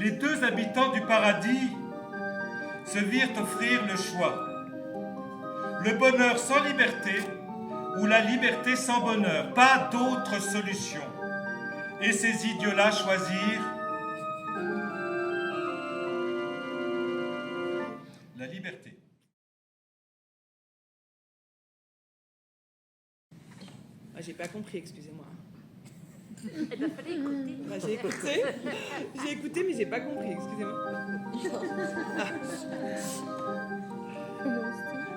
Les deux habitants du paradis se virent offrir le choix. Le bonheur sans liberté ou la liberté sans bonheur. Pas d'autre solution. Et ces idiots-là choisirent la liberté. Ah, j'ai pas compris, excusez-moi. Eh ben, fallait écouter. Bah, j'ai écouté, mais j'ai pas compris, excusez-moi.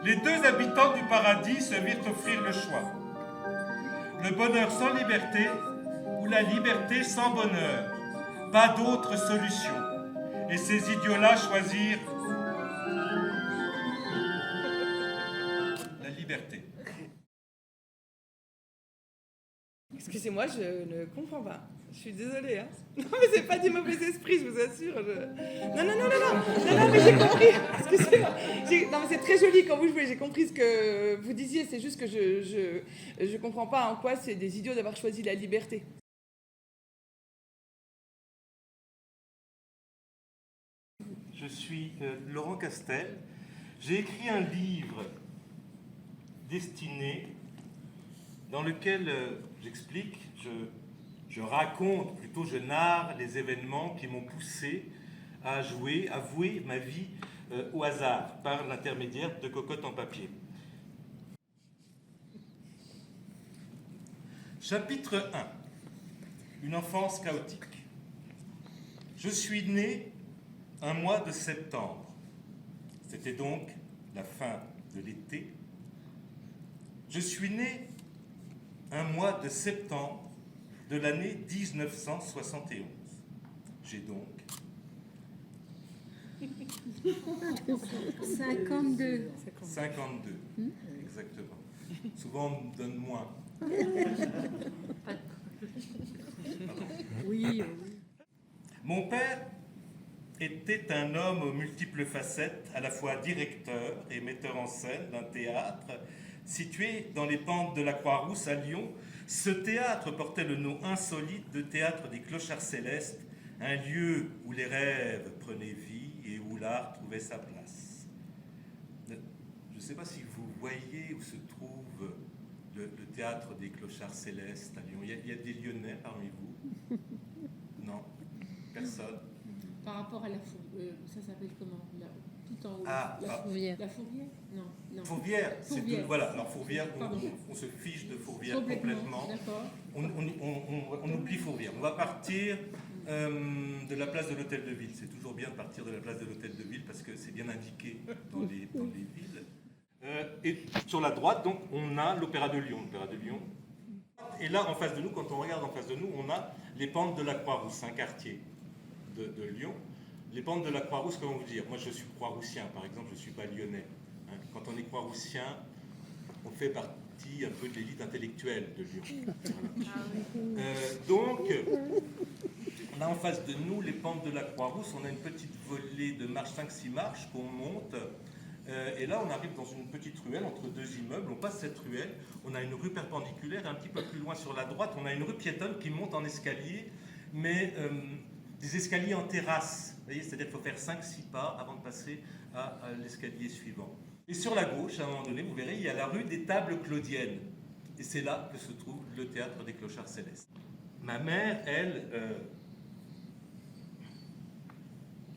Les deux habitants du paradis se virent offrir le choix. Le bonheur sans liberté ou la liberté sans bonheur. Pas d'autre solution. Et ces idiots-là choisirent la liberté. Excusez-moi, je ne comprends pas. Je suis désolée, hein. Non, mais c'est pas du mauvais esprit, je vous assure. Non, mais j'ai compris. Excusez-moi. Non, mais c'est très joli quand vous jouez. J'ai compris ce que vous disiez. C'est juste que je comprends pas en quoi c'est des idiots d'avoir choisi la liberté. Je suis Laurent Castel. J'ai écrit un livre destiné dans lequel j'explique, je raconte, plutôt je narre les événements qui m'ont poussé à vouer ma vie au hasard par l'intermédiaire de cocottes en papier. Chapitre 1. Une enfance chaotique. Je suis né un mois de septembre. C'était donc la fin de l'été. Je suis né un mois de septembre de l'année 1971. J'ai donc 52. 52, exactement. Souvent, on me donne moins. Oui. Mon père était un homme aux multiples facettes, à la fois directeur et metteur en scène d'un théâtre situé dans les pentes de la Croix-Rousse à Lyon. Ce théâtre portait le nom insolite de Théâtre des Clochards Célestes, un lieu où les rêves prenaient vie et où l'art trouvait sa place. Je ne sais pas si vous voyez où se trouve le Théâtre des Clochards Célestes à Lyon. Il y a des Lyonnais parmi vous? Non? Personne? Par rapport à la Fourvière, ça s'appelle comment là, tout en haut. La Fourvière. La Fourvière? Non. Fourvière, Fourvière. Voilà, alors Fourvière, Pardon. on se fiche de Fourvière complètement. D'accord. On oublie Fourvière. On va partir de la place de l'Hôtel de Ville. C'est toujours bien de partir de la place de l'Hôtel de Ville parce que c'est bien indiqué dans les villes. Et sur la droite, donc, on a l'Opéra de Lyon. Et là, en face de nous, quand on regarde en face de nous, on a les pentes de la Croix-Rousse, un quartier de Lyon. Les pentes de la Croix-Rousse, comment vous dire? Moi, je suis croix-roussien, par exemple, je ne suis pas lyonnais. Hein. Quand on est croix-roussien, on fait partie un peu de l'élite intellectuelle de Lyon. Voilà. Donc, on a en face de nous les pentes de la Croix-Rousse. On a une petite volée de marches, 5-6 marches qu'on monte. Et là, on arrive dans une petite ruelle entre deux immeubles. On passe cette ruelle. On a une rue perpendiculaire. Et un petit peu plus loin sur la droite, on a une rue piétonne qui monte en escalier. Mais des escaliers en terrasse. Vous voyez, c'est-à-dire qu'il faut faire 5-6 pas avant de passer à l'escalier suivant. Et sur la gauche, à un moment donné, vous verrez, il y a la rue des Tables Claudiennes. Et c'est là que se trouve le Théâtre des Clochards Célestes. Ma mère, elle,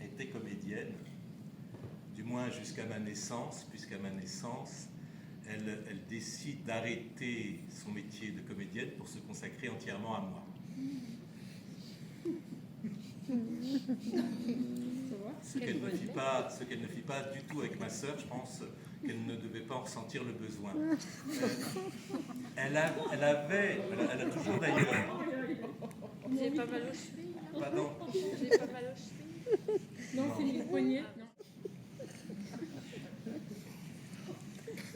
était comédienne, du moins jusqu'à ma naissance, puisqu'à ma naissance, elle décide d'arrêter son métier de comédienne pour se consacrer entièrement à moi. Ce qu'elle ne fit pas du tout avec ma sœur, je pense qu'elle ne devait pas en ressentir le besoin. Elle a toujours d'ailleurs. J'ai pas mal aux chevilles. Pardon. J'ai pas mal aux chevilles. Non, Philippe Poignet.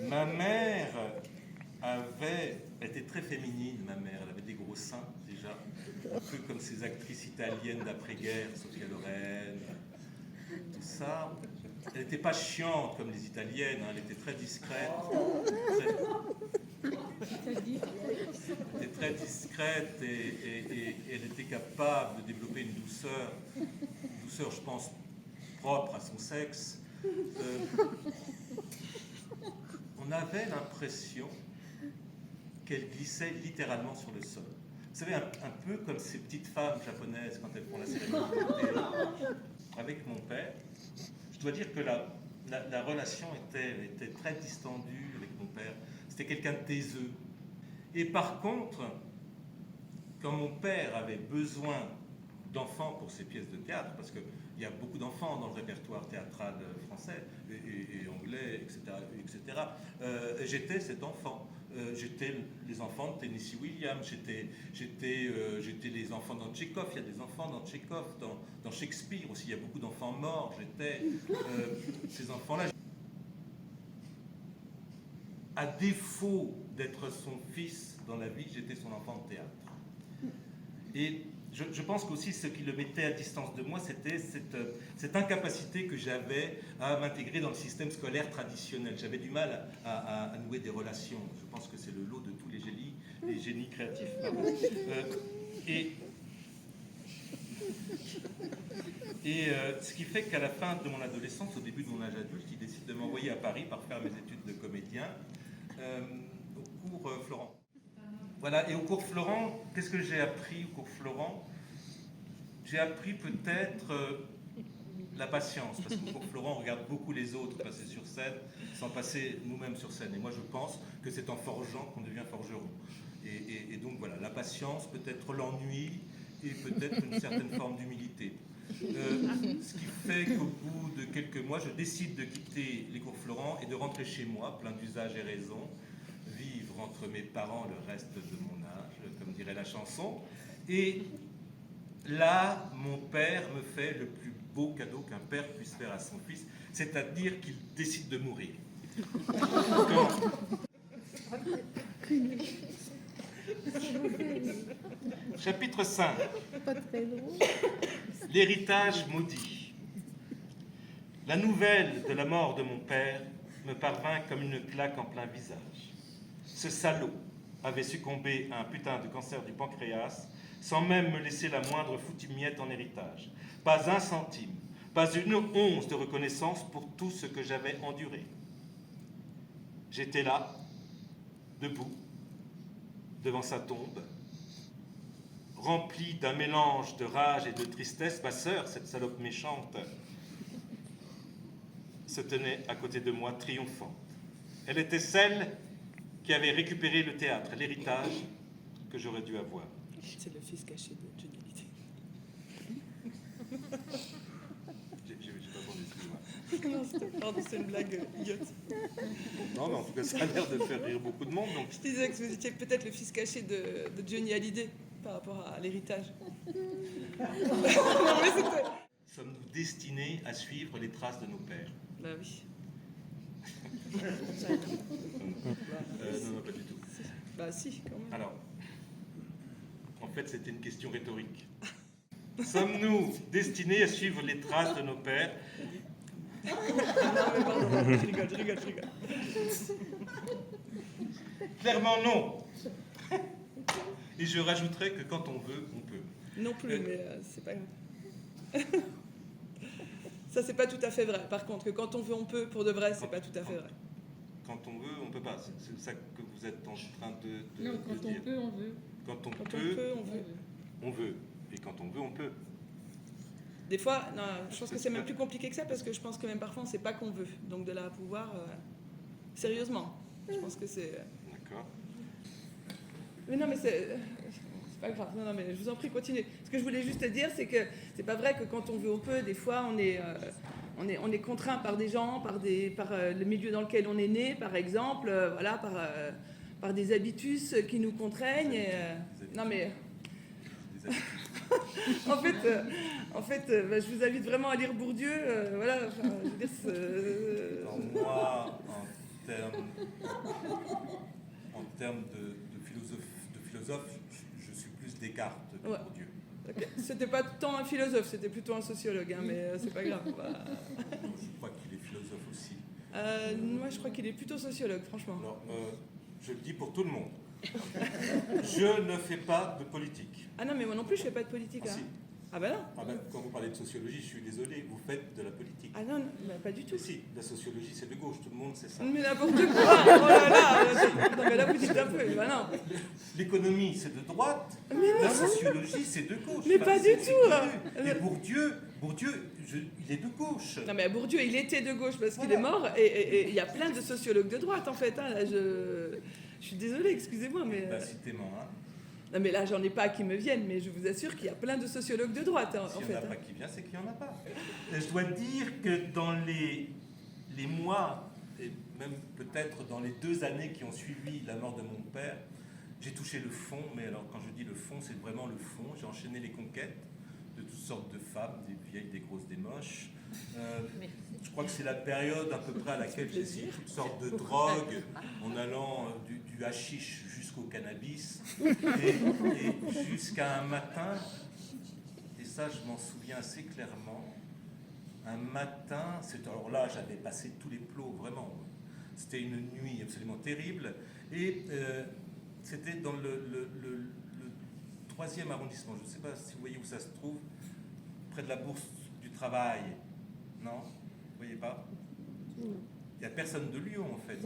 Ma mère était très féminine, ma mère. Elle avait des gros seins, déjà. Un peu comme ces actrices italiennes d'après-guerre, Sofia Loren, tout ça. Elle n'était pas chiante comme les italiennes, hein. Elle était très discrète. Elle était très discrète et elle était capable de développer une douceur douceur, je pense, propre à son sexe, on avait l'impression qu'elle glissait littéralement sur le sol. Vous savez, un peu comme ces petites femmes japonaises quand elles font la cérémonie de thé. Avec mon père, je dois dire que la relation était très distendue avec mon père. C'était quelqu'un de taiseux. Et par contre, quand mon père avait besoin d'enfants pour ses pièces de théâtre, parce qu'il y a beaucoup d'enfants dans le répertoire théâtral français et anglais, etc. J'étais cet enfant. J'étais les enfants de Tennessee Williams, j'étais les enfants dans Tchekhov, il y a des enfants dans Tchekhov, dans Shakespeare aussi, il y a beaucoup d'enfants morts, j'étais ces enfants-là. À défaut d'être son fils dans la vie, j'étais son enfant de théâtre. Et je pense qu'aussi ce qui le mettait à distance de moi, c'était cette incapacité que j'avais à m'intégrer dans le système scolaire traditionnel. J'avais du mal à nouer des relations. Je pense que c'est le lot de tous les génies créatifs. Ce qui fait qu'à la fin de mon adolescence, au début de mon âge adulte, il décide de m'envoyer à Paris pour faire mes études de comédien au cours Florent. Voilà, et au cours Florent, qu'est-ce que j'ai appris au cours Florent? J'ai appris peut-être la patience, parce qu'au cours Florent, on regarde beaucoup les autres passer sur scène, sans passer nous-mêmes sur scène. Et moi, je pense que c'est en forgeant qu'on devient forgeron. Et donc voilà, la patience, peut-être l'ennui, et peut-être une certaine forme d'humilité. Ce qui fait qu'au bout de quelques mois, je décide de quitter les cours Florent et de rentrer chez moi, plein d'usage et raison, vivre entre mes parents le reste de mon âge, comme dirait la chanson. Et là, mon père me fait le plus beau cadeau qu'un père puisse faire à son fils, c'est-à-dire qu'il décide de mourir. Chapitre 5. L'héritage maudit. La nouvelle de la mort de mon père me parvint comme une claque en plein visage. Ce salaud avait succombé à un putain de cancer du pancréas sans même me laisser la moindre foutue miette en héritage. Pas un centime, pas une once de reconnaissance pour tout ce que j'avais enduré. J'étais là, debout, devant sa tombe, rempli d'un mélange de rage et de tristesse. Ma sœur, cette salope méchante, se tenait à côté de moi, triomphante. Elle était celle qui avait récupéré le théâtre, l'héritage que j'aurais dû avoir. C'est le fils caché de Johnny Hallyday. J'ai pas entendu, excuse-moi. Pardon, c'est une blague idiote. Non, mais en tout cas, ça a l'air de faire rire beaucoup de monde. Donc... Je disais que vous étiez peut-être le fils caché de Johnny Hallyday par rapport à l'héritage. Non, mais c'était... Sommes-nous destinés à suivre les traces de nos pères? Bah oui. Non, pas du tout. Bah si, quand même. Alors, en fait, c'était une question rhétorique. Sommes-nous destinés à suivre les traces de nos pères? Non, mais pardon, je rigole. Clairement non. Et je rajouterais que quand on veut, on peut. Non plus, mais c'est pas grave. Ça, c'est pas tout à fait vrai. Par contre, que quand on veut, on peut, pour de vrai, c'est pas tout à fait vrai. Quand on veut, on peut pas. C'est ça que vous êtes en train de Non, quand dire. on peut, on veut. Quand on Quand peut, on peut, on veut. on veut. Et quand on veut, on peut. Des fois, non, je pense que c'est même plus compliqué que ça, parce que je pense que même parfois, on sait pas qu'on veut. Donc de là à pouvoir... sérieusement. Je pense que c'est... D'accord. Mais non, mais c'est pas grave. Non, mais je vous en prie, continuez. Ce que je voulais juste dire, c'est que c'est pas vrai que quand on veut, on peut. Des fois, on est contraint par des gens, par le milieu dans lequel on est né, par exemple, voilà, par des habitus qui nous contraignent. Non, mais... en fait, je vous invite vraiment à lire Bourdieu. Voilà, enfin, je veux dire, Alors moi, en termes de philosophe, je suis plus Descartes que Ouais. Bourdieu. Okay. C'était pas tant un philosophe, c'était plutôt un sociologue, hein, mais c'est pas grave. Je crois qu'il est philosophe aussi. Moi, je crois qu'il est plutôt sociologue, franchement. Alors, je le dis pour tout le monde. Je ne fais pas de politique. Ah non, mais moi non plus, je fais pas de politique. Ah, Hein. si. Ah bah non. Ah ben, quand vous parlez de sociologie, je suis désolé, vous faites de la politique. Ah non, non, bah pas du tout. Mais si, la sociologie c'est de gauche, tout le monde sait ça. Mais n'importe quoi. Oh là là. Non mais là vous dites un peu. Bah non. L'économie c'est de droite, Mais non. la sociologie c'est de gauche. Mais pas du c'est tout. connu. Et Bourdieu, il est de gauche. Non mais Bourdieu, il était de gauche parce qu'il Voilà. est mort et il y a plein de sociologues de droite en fait. Hein. Là, je suis désolée, excusez-moi, mais... Bah, citez-moi un. Non mais là, j'en ai pas qui me viennent, mais je vous assure qu'il y a plein de sociologues de droite en S'il fait. n'y en a pas qui vient, c'est qu'il n'y en a pas. Et je dois dire que dans les mois, et même peut-être dans les 2 années qui ont suivi la mort de mon père, j'ai touché le fond, mais alors quand je dis le fond, c'est vraiment le fond. J'ai enchaîné les conquêtes de toutes sortes de femmes, des vieilles, des grosses, des moches. Je crois que c'est la période à peu près à laquelle j'ai essayé toutes sortes de drogues, en allant du hashish jusqu'au cannabis, et jusqu'à un matin, et ça je m'en souviens assez clairement, un matin, alors là j'avais passé tous les plots, vraiment, c'était une nuit absolument terrible, et c'était dans le 3e arrondissement, je ne sais pas si vous voyez où ça se trouve, près de la Bourse du Travail, non? Vous voyez pas? Il n'y a personne de Lyon en fait.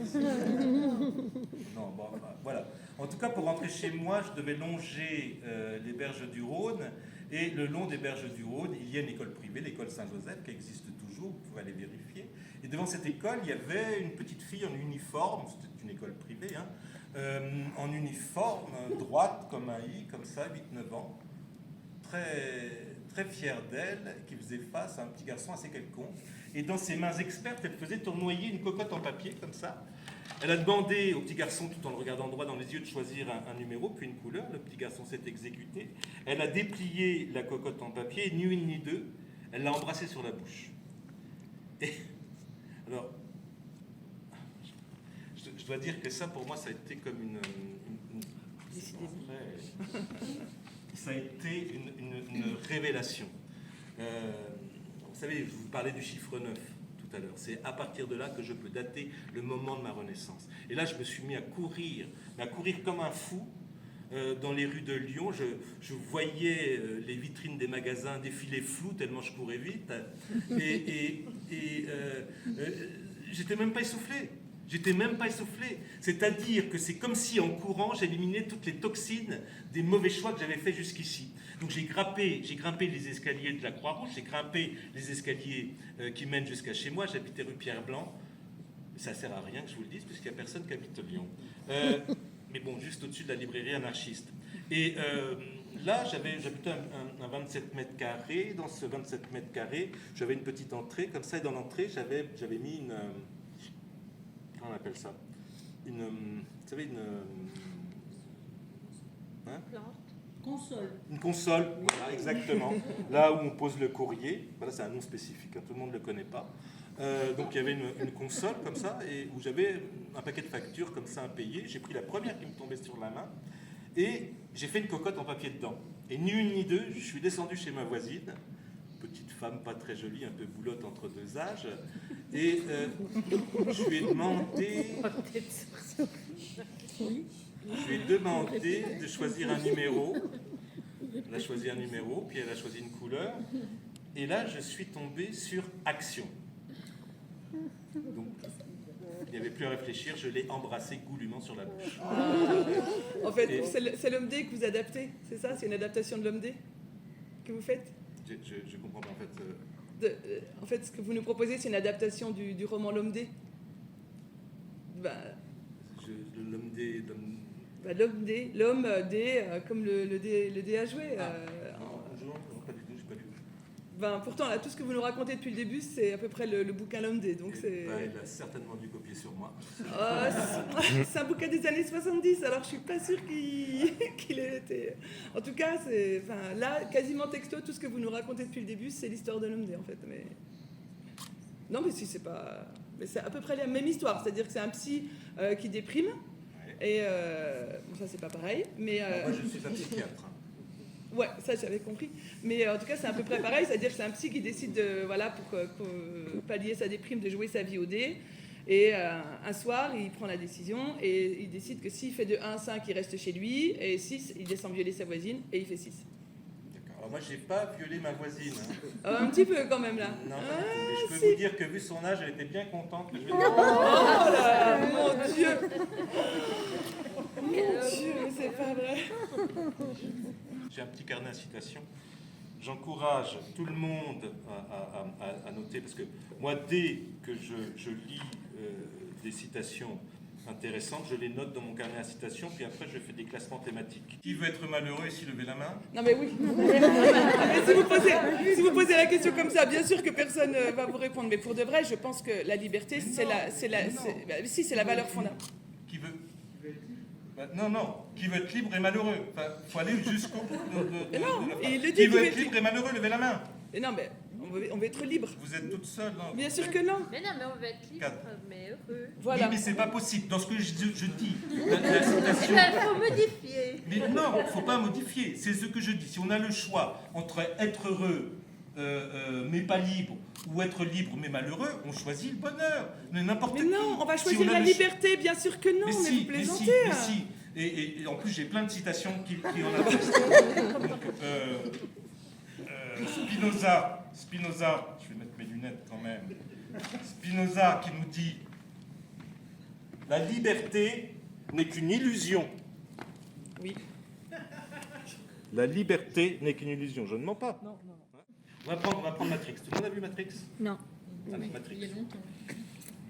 Non, bon, voilà. En tout cas, pour rentrer chez moi, je devais longer les berges du Rhône. Et le long des berges du Rhône, il y a une école privée, l'école Saint-Joseph, qui existe toujours, vous pouvez aller vérifier. Et devant cette école, il y avait une petite fille en uniforme, c'était une école privée, hein, en uniforme, droite comme un i, comme ça, 8-9 ans, très fière d'elle, qui faisait face à un petit garçon assez quelconque. Et dans ses mains expertes, elle faisait tournoyer une cocotte en papier, comme ça. Elle a demandé au petit garçon, tout en le regardant droit dans les yeux, de choisir un numéro, puis une couleur. Le petit garçon s'est exécuté. Elle a déplié la cocotte en papier, et ni une ni deux, elle l'a embrassé sur la bouche. Et alors, je dois dire que ça, pour moi, ça a été comme ça a été une révélation. Vous savez, je vous parlais du chiffre 9 tout à l'heure. C'est à partir de là que je peux dater le moment de ma renaissance. Et là, je me suis mis à courir comme un fou dans les rues de Lyon. Je voyais les vitrines des magasins défiler floues tellement je courais vite. Et j'étais même pas essoufflé. C'est-à-dire que c'est comme si, en courant, j'éliminais toutes les toxines des mauvais choix que j'avais faits jusqu'ici. Donc j'ai grimpé les escaliers de la Croix-Rouge, j'ai grimpé les escaliers qui mènent jusqu'à chez moi. J'habitais rue Pierre-Blanc. Ça sert à rien que je vous le dise, puisqu'il n'y a personne qui habite Lyon. Mais bon, juste au-dessus de la librairie anarchiste. Et là, j'habitais un 27 mètres carrés. Dans ce 27 mètres carrés, j'avais une petite entrée, comme ça, et dans l'entrée, j'avais mis une... comment on appelle ça? Vous savez, Console. Une console, voilà, exactement. Là où on pose le courrier. Voilà, c'est un nom spécifique, hein, tout le monde ne le connaît pas. Donc il y avait une console comme ça, et où j'avais un paquet de factures comme ça impayées. J'ai pris la première qui me tombait sur la main, et j'ai fait une cocotte en papier dedans. Et ni une ni deux, je suis descendu chez ma voisine, petite femme pas très jolie, un peu boulotte entre 2 âges, et je lui ai demandé de choisir un numéro. Elle a choisi un numéro, puis elle a choisi une couleur. Et là, je suis tombé sur Action. Donc, il n'y avait plus à réfléchir, je l'ai embrassé goulûment sur la bouche. En fait, c'est l'homme D que vous adaptez, c'est ça? C'est une adaptation de l'homme D que vous faites? Je comprends pas, en fait. En fait, ce que vous nous proposez, c'est une adaptation du roman L'homme D. L'homme D... Bah, l'homme D, l'homme D, comme le dé à jouer. Bonjour, non, pas du tout, je n'ai pas lu. Pourtant, là, tout ce que vous nous racontez depuis le début, c'est à peu près le bouquin L'homme D. Donc c'est... Il a certainement dû copier sur moi. C'est un bouquin des années 70, alors je suis pas sûre qu'il ait été... En tout cas, là, quasiment texto, tout ce que vous nous racontez depuis le début, c'est l'histoire de L'homme D, en fait. Mais... Non, mais si, c'est pas... Mais c'est à peu près la même histoire, c'est-à-dire que c'est un psy qui déprime. Et bon, ça c'est pas pareil, mais moi je suis un psychiatre. Ouais, ça j'avais compris. Mais en tout cas c'est à peu près pareil, c'est-à-dire que c'est un psy qui décide de, voilà, pour pallier sa déprime, de jouer sa vie au dé. Et un soir il prend la décision et il décide que s'il fait de 1 à 5, il reste chez lui, et 6, il descend violer sa voisine et il fait 6. D'accord. Alors Alors moi, j'ai pas violé ma voisine. Hein. Un petit peu quand même là. Non, pas du tout. Mais je peux si. vous dire que vu son âge, elle était bien contente que je Oh là, mon Dieu. Mon Dieu, mais c'est pas vrai. J'ai un petit carnet à citations. J'encourage tout le monde à noter, parce que moi, dès que je lis des citations intéressantes, je les note dans mon carnet à citations, puis après je fais des classements thématiques. Qui veut être malheureux ici, levez la main. Non mais oui. Mais si vous posez la question comme ça, bien sûr que personne va vous répondre. Mais pour de vrai, je pense que la liberté, c'est la valeur fondamentale. Qui veut non. Qui veut être libre et malheureux. Enfin, faut aller jusqu'au bout de Non, la phrase. il le dit Qui qu'il veut veut être libre et malheureux, levez la main. Mais non, mais on veut être libre. Vous êtes toute seule, non? Bien sûr que non. Mais non, mais on veut être libre, Quatre. mais heureux. Voilà. Oui, mais c'est pas possible. Dans ce que je dis, la Eh citation... bien, il faut modifier. Mais non, il ne faut pas modifier. C'est ce que je dis. Si on a le choix entre être heureux mais pas libre, ou être libre mais malheureux, on choisit le bonheur. Mais n'importe Mais qui. non, on va Si choisir a la le liberté, bien sûr que non, mais, si, vous plaisantez. mais si. Et en plus, j'ai plein de citations qui en attestent. Donc, Spinoza, je vais mettre mes lunettes quand même. Spinoza qui nous dit « La liberté n'est qu'une illusion. » Oui. La liberté n'est qu'une illusion. Je ne mens pas. Non. On va prendre Matrix. Tout le monde a vu Matrix? Non. Allez, Il y Matrix. a longtemps.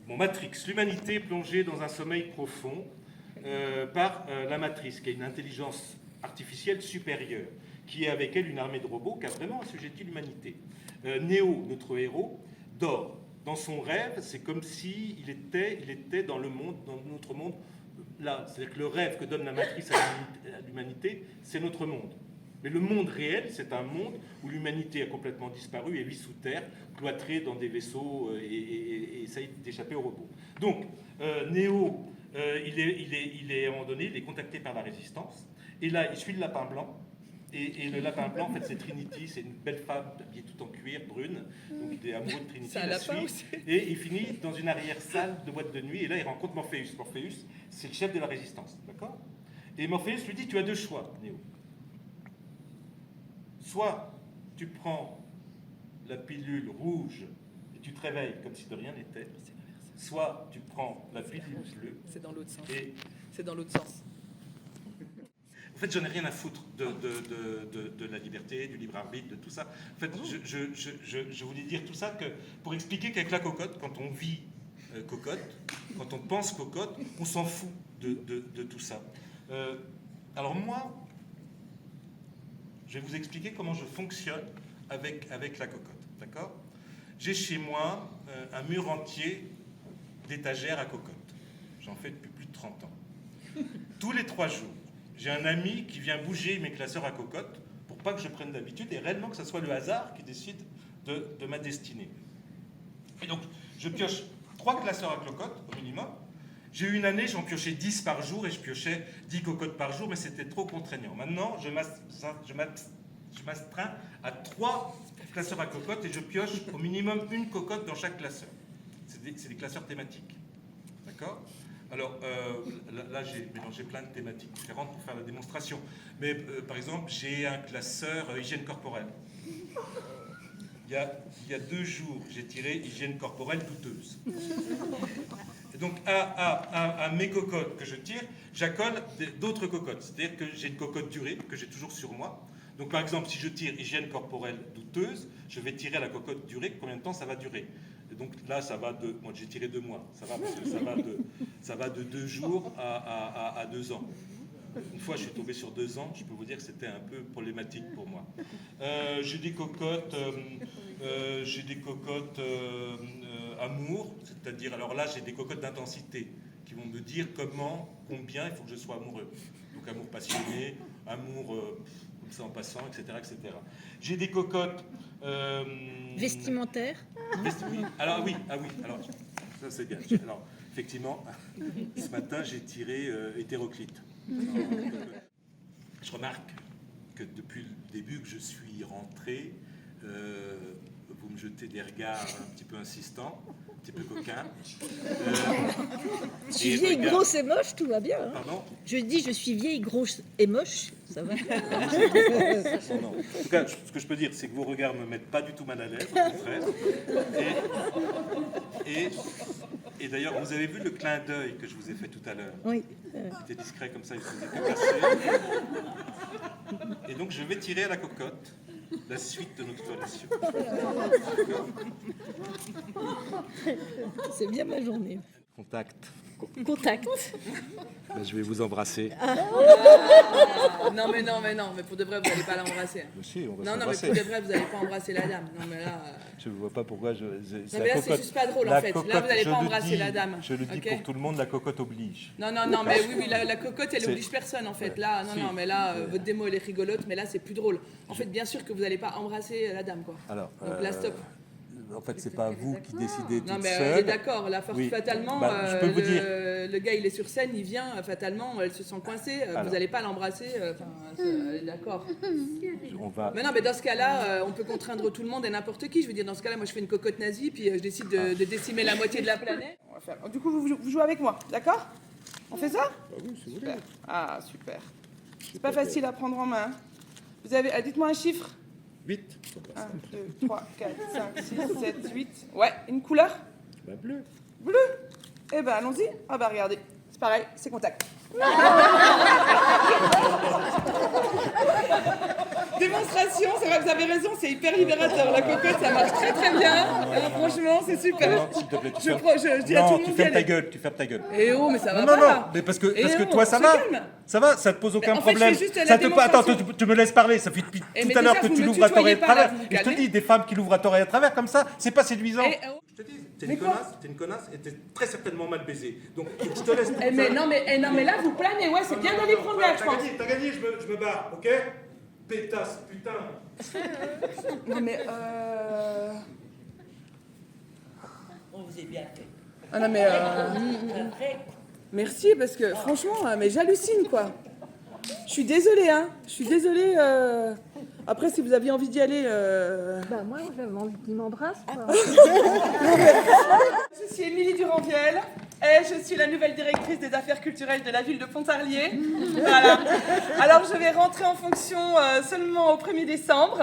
Bon, Matrix, l'humanité plongée dans un sommeil profond par la matrice, qui est une intelligence artificielle supérieure, qui est avec elle une armée de robots qui a vraiment assujetti l'humanité. Néo, notre héros, dort. Dans son rêve, c'est comme s'il était dans le monde, dans notre monde, là. C'est-à-dire que le rêve que donne la matrice à l'humanité, c'est notre monde. Mais le monde réel, c'est un monde où l'humanité a complètement disparu et vit sous terre, cloîtrée dans des vaisseaux et essaye d'échapper aux robots. Donc, Néo, il est à un moment donné, il est contacté par la résistance, et là, il suit le lapin blanc. Et le lapin blanc, en fait, c'est Trinity, c'est une belle femme habillée tout en cuir, brune. Donc il est amoureux de Trinity. C'est un il la lapin suit, aussi. et il finit dans une arrière-salle de boîte de nuit. Et là, il rencontre Morpheus. Morpheus, c'est le chef de la résistance. D'accord? Et Morpheus lui dit, tu as deux choix, Néo. Soit tu prends la pilule rouge et tu te réveilles comme si de rien n'était. Soit tu prends la pilule bleue. C'est dans l'autre sens. Et C'est dans l'autre sens. en fait, j'en ai rien à foutre de la liberté, du libre arbitre, de tout ça. En fait, je voulais dire tout ça que pour expliquer qu'avec la cocotte, quand on vit cocotte, quand on pense cocotte, on s'en fout de tout ça. Alors moi, je vais vous expliquer comment je fonctionne avec la cocotte. D'accord? J'ai chez moi un mur entier d'étagères à cocotte. J'en fais depuis plus de 30 ans. Tous les 3 jours, j'ai un ami qui vient bouger mes classeurs à cocotte pour pas que je prenne d'habitude et réellement que ce soit le hasard qui décide de ma destinée. Et donc, je pioche 3 classeurs à cocotte au minimum. J'ai eu une année, j'en piochais 10 par jour et je piochais 10 cocottes par jour, mais c'était trop contraignant. Maintenant, je m'astreins à 3 classeurs à cocotte et je pioche au minimum une cocotte dans chaque classeur. C'est des classeurs thématiques. D'accord? Alors, là, j'ai mélangé plein de thématiques différentes pour faire la démonstration. Mais, par exemple, j'ai un classeur hygiène corporelle. Il y a 2 jours, j'ai tiré hygiène corporelle douteuse. Et donc, à mes cocottes que je tire, j'accole d'autres cocottes. C'est-à-dire que j'ai une cocotte durée, que j'ai toujours sur moi. Donc, par exemple, si je tire hygiène corporelle douteuse, je vais tirer à la cocotte durée, combien de temps ça va durer? Et donc là, ça va de... Moi, j'ai tiré 2 mois. Ça va, parce que ça va de 2 jours à 2 ans. Une fois, je suis tombé sur 2 ans, je peux vous dire que c'était un peu problématique pour moi. J'ai des cocottes amour, c'est-à-dire, alors là, j'ai des cocottes d'intensité qui vont me dire combien il faut que je sois amoureux. Donc amour passionné, amour comme ça en passant, etc., etc. J'ai des cocottes vestimentaires. Oui. Alors oui, alors ça c'est bien. Alors effectivement, ce matin j'ai tiré hétéroclite. Je remarque que depuis le début que je suis rentré, vous me jetez des regards un petit peu insistants. petit peu coquin. Je suis vieille, grosse et moche, tout va bien. Hein. Pardon? Je dis, je suis vieille, grosse et moche, ça va. Non. En tout cas, ce que je peux dire, c'est que vos regards ne me mettent pas du tout mal à l'aise, au contraire. Et d'ailleurs, vous avez vu le clin d'œil que je vous ai fait tout à l'heure? Oui. C'était discret comme ça, il ne faisait que passer. Et donc, je vais tirer à la cocotte la suite de notre relation. C'est bien ma journée. Contact. Contact. Ben, je vais vous embrasser. Non, mais pour de vrai, vous n'allez pas l'embrasser. Si, on va Non, mais pour de vrai, vous n'allez pas embrasser la dame. Non, mais là. Je ne vois pas pourquoi je. Non, mais là, c'est juste pas drôle en fait. Là, vous n'allez pas embrasser la dame. Je le dis ok pour tout le monde, la cocotte oblige. Non, mais oui, la cocotte, elle oblige personne en fait. Là, non, mais là, votre démo, elle est rigolote, mais là, c'est plus drôle. En fait, bien sûr que vous n'allez pas embrasser la dame, quoi. Alors, donc là, stop. En fait, c'est pas vous qui décidez Non, toute mais seule. on est d'accord. Là, fatalement, je peux vous dire. le gars, il est sur scène, il vient, fatalement, elle se sent coincée. Vous n'allez pas l'embrasser. D'accord. On va. Mais non, mais dans ce cas-là, on peut contraindre tout le monde et n'importe qui. Je veux dire, dans ce cas-là, moi, je fais une cocotte nazie, puis je décide de décimer la moitié de la planète. On va faire. Du coup, vous jouez avec moi, d'accord? On fait ça? Oui, c'est Super. Ah, super. C'est pas facile à prendre en main. Vous avez. Dites-moi un chiffre. 8. 1, 2, 3, 4, 5, 6, 7, 8. Ouais, une couleur? Bleu. Bleu. Eh ben, allons-y. Ah bah, regardez. C'est pareil, c'est contact. Démonstration, c'est vrai, vous avez raison, c'est hyper libérateur. La cocotte, ça marche très très bien. Franchement, c'est super. Non, s'il te plaît, Je dis à tout le monde tu d'y fermes ta aller. gueule, tu fermes ta gueule. Eh oh, mais ça va Non, pas non, là. mais parce que Eh toi, oh, ça on va. se calme. Ça va, ça te pose aucun Mais en fait, je problème. fais juste la Ça te pas. Attends, démonstration. tu me laisses parler. Ça fait depuis Eh, tout mais à l'heure déjà, que vous tu me l'ouvres à tort et tutoyez à pas, là, travers. vous vous Et je te calmez. dis, des femmes qui l'ouvrent à tort et à travers comme ça, c'est pas séduisant. Eh, oh. Je te dis, t'es Mais une quoi connasse et t'es très certainement mal baisée. Donc, je te laisse. Eh, mais non, mais là, vous planez, ouais, c'est bien d'aller prendre l'air, je pense. T'as gagné, je me barre, ok? Pétasse, putain. Non, mais On vous est bien fait. Ah non, mais merci, parce que franchement, mais j'hallucine, quoi. Je suis désolée, hein. Je suis désolée. Après, si vous aviez envie d'y aller... Bah moi, j'avais envie qu'il m'embrasse, quoi. Je suis Émilie Duranviel et je suis la nouvelle directrice des affaires culturelles de la ville de Pontarlier. Voilà. Alors, je vais rentrer en fonction seulement au 1er décembre.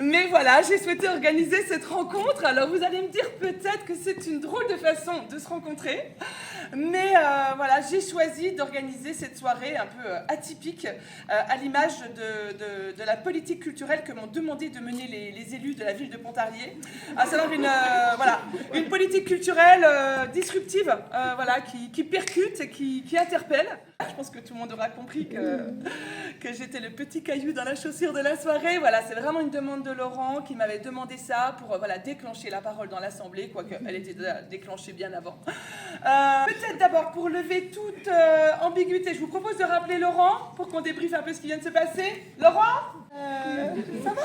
Mais voilà, j'ai souhaité organiser cette rencontre. Alors, vous allez me dire peut-être que c'est une drôle de façon de se rencontrer. Mais voilà, j'ai choisi d'organiser cette soirée un peu atypique à l'image de la politique culturelle que m'ont demandé de mener les élus de la ville de Pontarlier. À savoir une politique culturelle disruptive, voilà, qui percute et qui interpelle. Je pense que tout le monde aura compris que j'étais le petit caillou dans la chaussure de la soirée. Voilà, c'est vraiment une demande de Laurent qui m'avait demandé ça pour déclencher la parole dans l'Assemblée, quoique elle était déjà déclenchée bien avant. Peut-être d'abord pour lever toute ambiguïté, je vous propose de rappeler Laurent pour qu'on débriefe un peu ce qui vient de se passer. Laurent, ça va?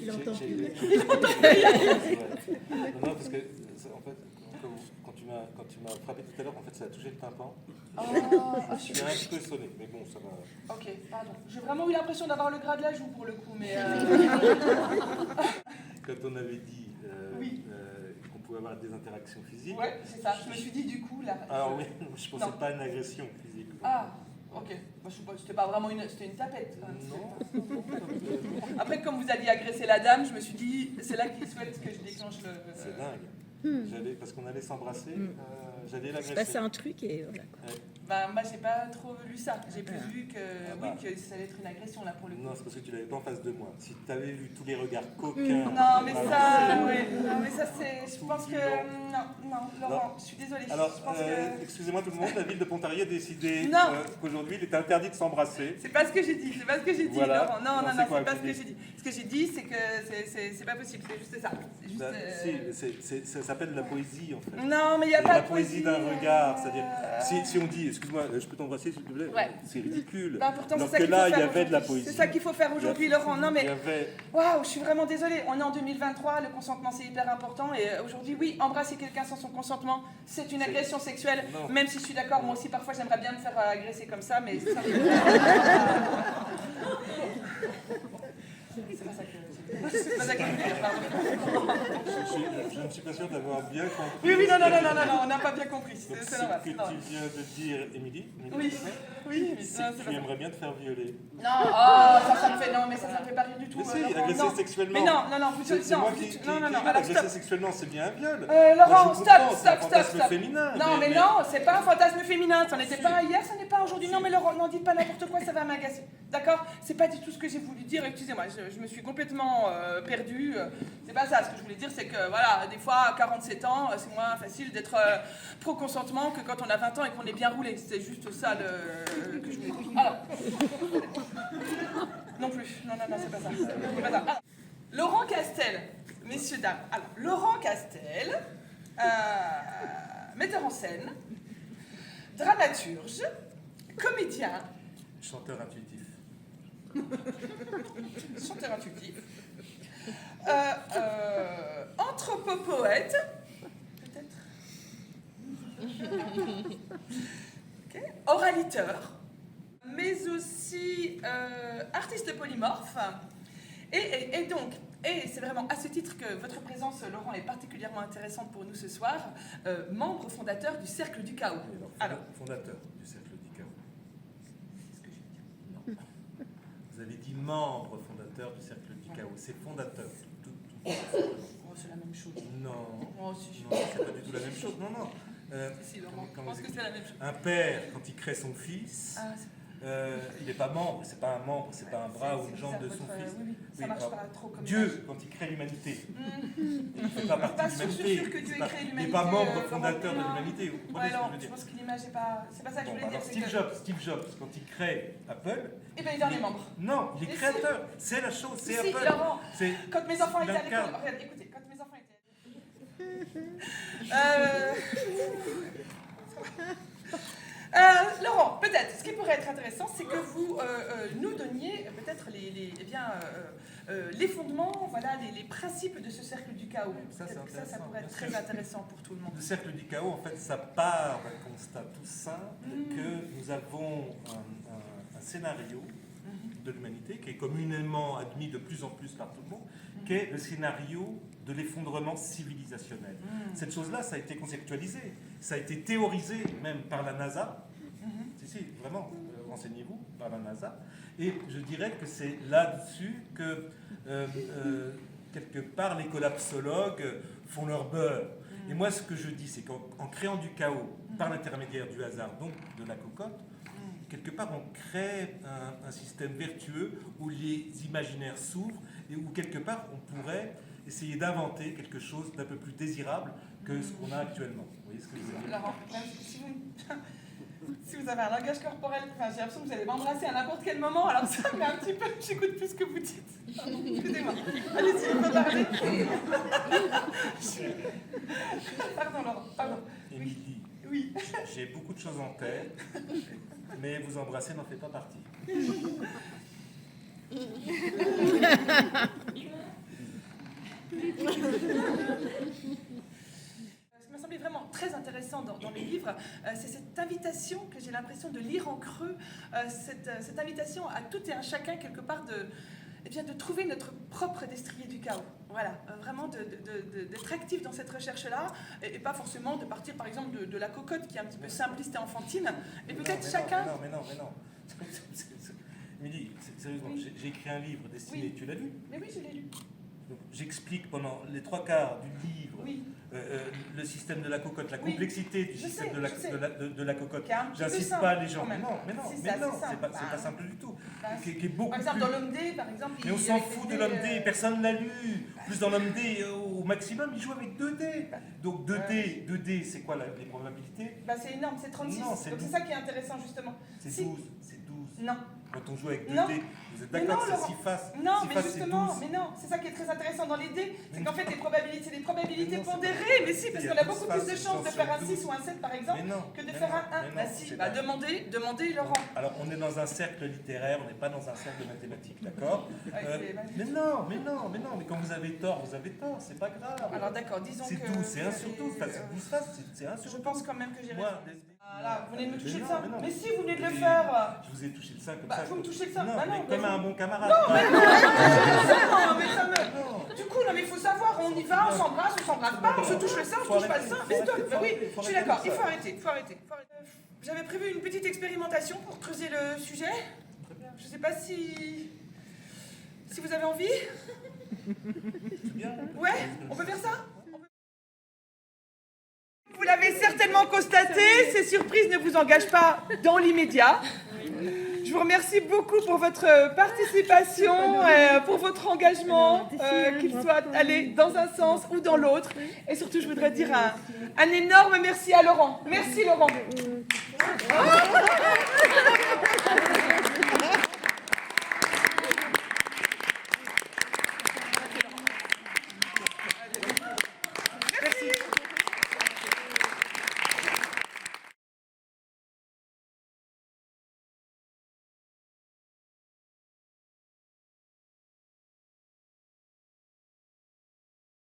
Il entend. Non, parce que en fait, quand tu m'as frappé tout à l'heure, en fait, ça a touché le tympan. Je suis un peu sonné, mais bon, ça va. Ok, pardon. J'ai vraiment eu l'impression d'avoir le gras de la joue pour le coup, mais... Quand on avait dit Oui. qu'on pouvait avoir des interactions physiques. Ouais, c'est ça. Je me suis dit du coup, là... Alors oui, je pensais Non. pas à une agression physique. Ah, ok. Moi, c'était pas vraiment c'était une tapette. Hein. Non. Après, comme vous alliez agresser la dame, je me suis dit, c'est là qu'il souhaite que je déclenche le... C'est dingue. Parce qu'on allait s'embrasser, j'allais l'agresser. C'est un truc et voilà. Ouais. Bah, moi, j'ai pas trop lu ça. J'ai plus vu que, bah. que ça allait être une agression, là, pour le coup. Non, c'est parce que tu l'avais pas en face de moi. Si tu avais vu tous les regards coquins... Non, mais balancés, ça, oui. Non, mais ça, c'est... Je pense que... Non, Laurent, je suis désolée. Alors, je pense que... excusez-moi tout le monde, la ville de Pontarlier a décidé Non. qu'aujourd'hui, il était interdit de s'embrasser. C'est pas ce que j'ai dit, Voilà. Laurent. Non, c'est quoi c'est pas que ce que tu j'ai dit. Ce que j'ai dit, c'est que c'est pas possible, c'est juste ça. C'est juste, Si, ça s'appelle la poésie, en fait. Non, mais il n'y a pas La de poésie d'un regard, c'est-à-dire, si on dit, excuse-moi, je peux t'embrasser s'il te plaît, Ouais. c'est ridicule. Bah, pourtant, Alors c'est ça que qu'il faut là, il y faire avait de la aujourd'hui. poésie. C'est ça qu'il faut faire aujourd'hui, Laurent. Non, mais Il y avait... waouh, je suis vraiment désolée. On est en 2023, le consentement c'est hyper important. Et aujourd'hui, oui, embrasser quelqu'un sans son consentement, c'est une agression sexuelle. Non. Même si je suis d'accord, moi aussi parfois j'aimerais bien me faire agresser comme ça, mais ça. C'est pas ça que je veux dire, pardon. Je ne suis pas sûr d'avoir bien compris. Oui, non, on n'a pas bien compris. Donc, C'est ce normal. que tu viens de dire, Émilie, Oui, mais c'est non, que c'est tu pas ça. aimerais bien te faire violer. Non, oh, ça me fait, non, mais ça me fait pas rire du tout. Mais si, Laurent, agresser non. sexuellement. Mais non, vous C'est moi non, qui non, alors, alors agresser stop. sexuellement, c'est bien un viol. Laurent, Moi, je comprends, c'est un fantasme stop. féminin. Non, mais non, c'est pas un fantasme féminin. Ça n'était pas hier, ça n'est pas aujourd'hui. Non, mais Laurent, n'en dites pas n'importe quoi, ça va m'agacer. D'accord? C'est pas du tout ce que j'ai voulu dire. Excusez-moi, je me suis complètement perdue. C'est pas ça. Ce que je voulais dire, c'est que voilà, des fois, à 47 ans, c'est moins facile d'être pro-consentement que quand on a 20 ans et qu'on est bien roulé. C'est juste ça que je voulais dire. Alors. Non plus. Non, c'est pas ça. C'est pas ça. Alors, Laurent Castel, messieurs, dames. Alors, Laurent Castel, metteur en scène, dramaturge, comédien, Chanteur intuitif. anthropopoète, peut-être, ok, oraliteur, mais aussi artiste polymorphe. Et donc, c'est vraiment à ce titre que votre présence, Laurent, est particulièrement intéressante pour nous ce soir, membre fondateur du Cercle du Chaos. Alors, fondateur du Cercle du Chaos. C'est ce que j'ai dit. Non. Vous avez dit membre fondateur du Cercle du Chaos. C'est fondateur. Tout. oh, c'est la même chose. Non. Oh, si. Non, c'est pas du tout la même chose. Non. Si, Laurent, je Comment pense que c'est la même chose. Un père, quand il crée son fils, Ah, il n'est pas membre, c'est pas un membre, c'est pas un bras ou une jambe de son fils. Oui, ça marche pas trop comme Dieu, quand il crée l'humanité, il ne fait pas Pas partie de sûr l'humanité. que Dieu ait créé Il l'humanité. n'est pas membre Laurent. fondateur de Non. l'humanité. Vous comprenez Ouais, ce que non, je veux je dire? pense que l'image est pas. C'est pas ça que je Bon, voulais dire. alors c'est Steve Jobs, quand il crée Apple, Eh bien, il est membre. non, il est Mais créateur. C'est la chose, c'est Si, Apple. Laurent, C'est quand mes enfants étaient à l'incarne. l'école. Regarde, écoutez, quand mes enfants étaient. Laurent, peut-être, ce qui pourrait être intéressant, c'est que vous nous donniez peut-être les fondements, voilà, les principes de ce cercle du chaos. Ça, c'est Peut-être que ça intéressant, pourrait être bien très sûr. intéressant pour tout le monde. Le cercle du chaos, en fait, ça part d'un constat tout simple que nous avons un scénario de l'humanité qui est communément admis de plus en plus par tout le monde, qui est le scénario de l'effondrement civilisationnel. Cette chose-là, ça a été conceptualisé, ça a été théorisé même par la NASA. Si, vraiment, renseignez-vous, par la NASA. Et je dirais que c'est là-dessus que, quelque part, les collapsologues font leur beurre. Et moi, ce que je dis, c'est qu'en créant du chaos par l'intermédiaire du hasard, donc de la cocotte, quelque part, on crée un système vertueux où les imaginaires s'ouvrent et où, quelque part, on pourrait essayer d'inventer quelque chose d'un peu plus désirable que ce qu'on a actuellement. Vous voyez ce que je veux dire? Laurent, si vous avez un langage corporel, enfin, j'ai l'impression que vous allez m'embrasser à n'importe quel moment, alors ça me met un petit peu, j'écoute plus ce que vous dites. Pardon, excusez-moi. Allez-y, on peut parler. Pardon, Laurent, pardon. Émilie, Oui. j'ai beaucoup de choses en tête, mais vous embrasser n'en fait pas partie. Ce qui m'a semblé vraiment très intéressant dans les livres, c'est cette invitation que j'ai l'impression de lire en creux, cette invitation à tout et à chacun, quelque part, de trouver notre propre destrier du chaos. Voilà, vraiment d'être actif dans cette recherche-là, et pas forcément de partir, par exemple, de la cocotte, qui est un petit peu simpliste et enfantine, et peut-être chacun... Mais non. Émilie, sérieusement, Oui. j'ai écrit un livre destiné, Oui. tu l'as lu? Mais oui, je l'ai lu. Donc, j'explique pendant les 3/4 du livre Oui. le système de la cocotte, la Oui. complexité du Je système sais, de la, je sais. de la cocotte. Qui est un petit peu J'insiste simple, pas les gens. quand même. Mais non, Si, c'est c'est assez simple. pas simple du tout. Bah, qui est beaucoup Par exemple, plus... dans l'homme D, par exemple... Mais on il- s'en avec fout les de dés, l'homme D, personne ne l'a lu. Plus dans l'homme D, au maximum, il joue avec 2 dés. Donc 2 dés, c'est quoi les probabilités? Bah, c'est énorme, c'est 36. Non, c'est Donc c'est 12. ça qui est intéressant, justement. C'est Si. 12. C'est 12. Non. Quand on joue avec 2 Non. dés, vous êtes Mais d'accord non, que Laurent. c'est 6 faces. Non, 6 mais faces, c'est justement, 12. mais non, c'est ça qui est très intéressant dans les dés, c'est qu'en fait, les probabilités, c'est des probabilités Mais non, c'est pondérées, mais si, Il parce y a qu'on a 12 beaucoup faces, plus de ils chances sont de sur faire un 12. 6 ou un 7, par exemple, Mais non, que de mais faire non, un 1. mais non, Bah si, c'est bah pas- demandez, Laurent. Alors, on est dans un cercle littéraire, on n'est pas dans un cercle de mathématiques, d'accord? Ouais, Mais non, mais quand vous avez tort, c'est pas grave. Alors d'accord, disons C'est que... 12, c'est 1 vous sur avez- 12, enfin, c'est 12 faces, c'est 1 sur Je 12. pense quand même que j'irai... Moi, Voilà, vous venez de me toucher le non, sein. mais non. Mais si, vous venez de le Et faire. Je vous ai touché le sein comme Bah, ça. vous me touchez le sein. Non, Bah non, mais mais comme vous- un bon camarade. Non, mais du coup, non, mais il faut savoir, on y va, on s'embrasse pas, on se touche le sein, on se touche pas le sein. Mais stop, bah oui, je suis d'accord, il faut arrêter. J'avais prévu une petite expérimentation pour creuser le sujet. Je sais pas si vous avez envie. Ouais, on peut faire ça? Vous l'avez certainement constaté, ces surprises ne vous engagent pas dans l'immédiat. Je vous remercie beaucoup pour votre participation, pour votre engagement, qu'il soit allé dans un sens ou dans l'autre. Et surtout, je voudrais dire un énorme merci à Laurent. Merci Laurent.